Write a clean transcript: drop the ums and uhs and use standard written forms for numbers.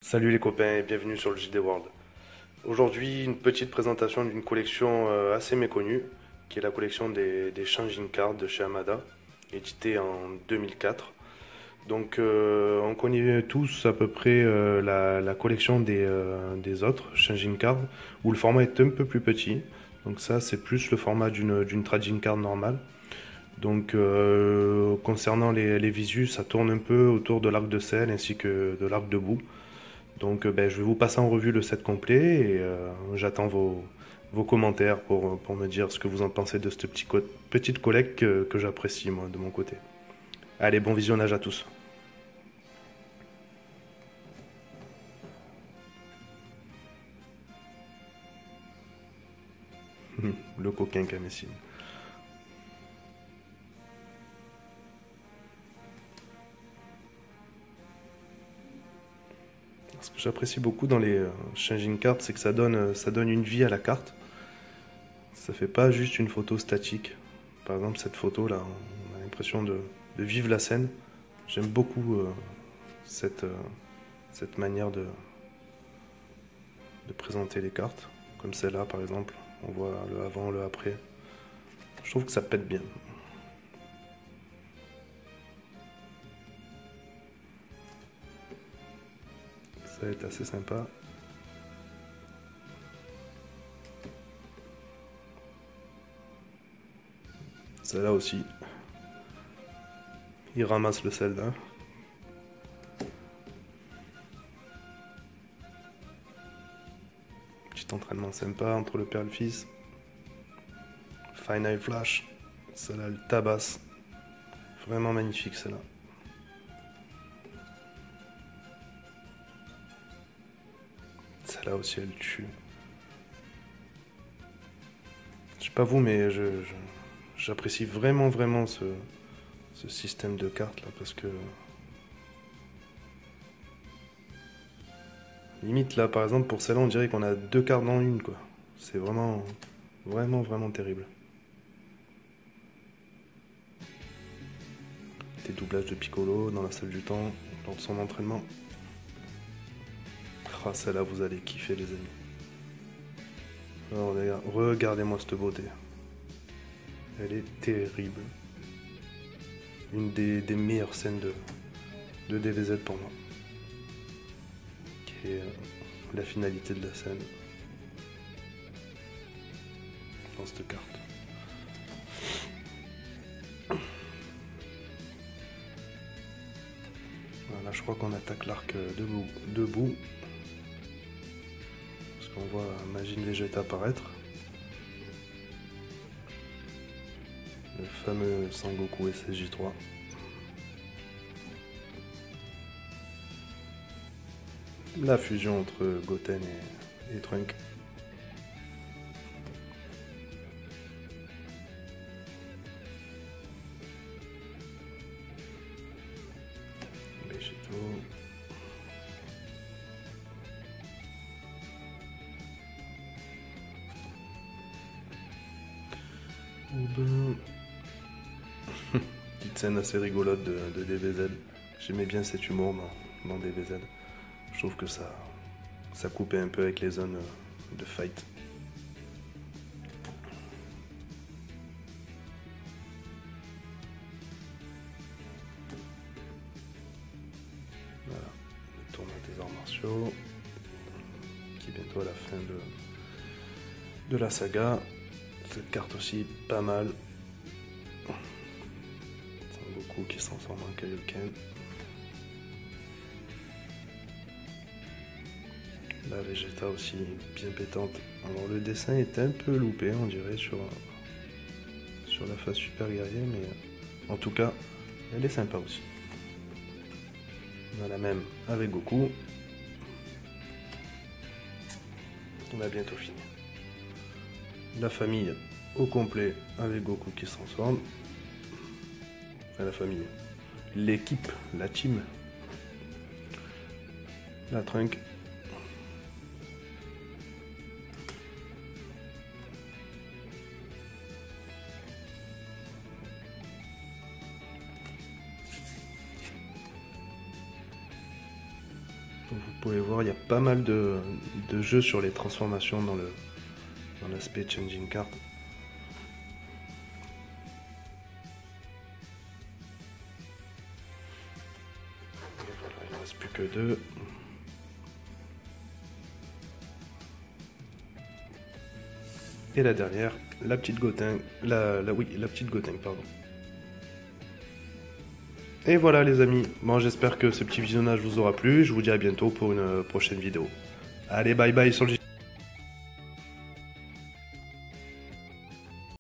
Salut les copains et bienvenue sur le JD World. Aujourd'hui, une petite présentation d'une collection assez méconnue, qui est la collection des Changing Cards de chez Amada, éditée en 2004. Donc on connaît tous à peu près la collection des autres Changing Cards, où le format est un peu plus petit. Donc ça, c'est plus le format d'une trading card normale. Donc concernant les visus, ça tourne un peu autour de l'arc de sel ainsi que de l'arc de bout. Donc ben, je vais vous passer en revue le set complet et j'attends vos commentaires pour me dire ce que vous en pensez de cette petite collecte que j'apprécie moi de mon côté. Allez, bon visionnage à tous. Le coquin Kamessine. Ce que j'apprécie beaucoup dans les changing cards, c'est que ça donne une vie à la carte. Ça fait pas juste une photo statique. Par exemple, cette photo là, on a l'impression de vivre la scène. J'aime beaucoup cette, euh, cette manière de présenter les cartes. Comme celle-là par exemple, on voit le avant, le après. Je trouve que ça pète bien. Ça va être assez sympa. Celle-là aussi. Il ramasse le sel là. Petit entraînement sympa entre le père et le fils. Final Flash. Celle-là, elle tabasse. Vraiment magnifique celle-là. Celle-là aussi, elle tue. Je sais pas vous, mais j'apprécie vraiment ce système de cartes là parce que limite là par exemple pour celle-là on dirait qu'on a deux cartes dans une quoi. C'est vraiment terrible. Des doublages de Piccolo dans la salle du temps lors de son entraînement. Ah celle-là vous allez kiffer les amis. Alors regardez-moi cette beauté. Elle est terrible. Une des meilleures scènes de DBZ pour moi. Qui est la finalité de la scène dans cette carte. Voilà, je crois qu'on attaque l'arc debout. Parce qu'on voit Majin Vegeta apparaître. Le fameux Sangoku SSJ3. La fusion entre Goten et Trunk. Végétaux. Petite scène assez rigolote de DBZ. J'aimais bien cet humour dans DBZ. Je trouve que ça coupait un peu avec les zones de fight. Voilà, le tournoi des arts martiaux, qui est bientôt à la fin de la saga. Cette carte aussi, pas mal. Sangoku qui se transforme en Kaioken. La Vegeta aussi bien pétante. Alors le dessin est un peu loupé, on dirait, sur la face super guerrier, mais en tout cas, elle est sympa aussi. On a la même avec Goku. On a bientôt fini. La famille au complet avec Goku qui se transforme. Enfin, la famille. L'équipe, la team. La Trunk. Vous pouvez voir, il y a pas mal de jeux sur les transformations dans l'aspect changing card. Voilà, il ne reste plus que 2. Et la dernière, la petite Gotenks, la petite Gotenks, pardon. Et voilà les amis, bon j'espère que ce petit visionnage vous aura plu, je vous dis à bientôt pour une prochaine vidéo. Allez bye bye sur le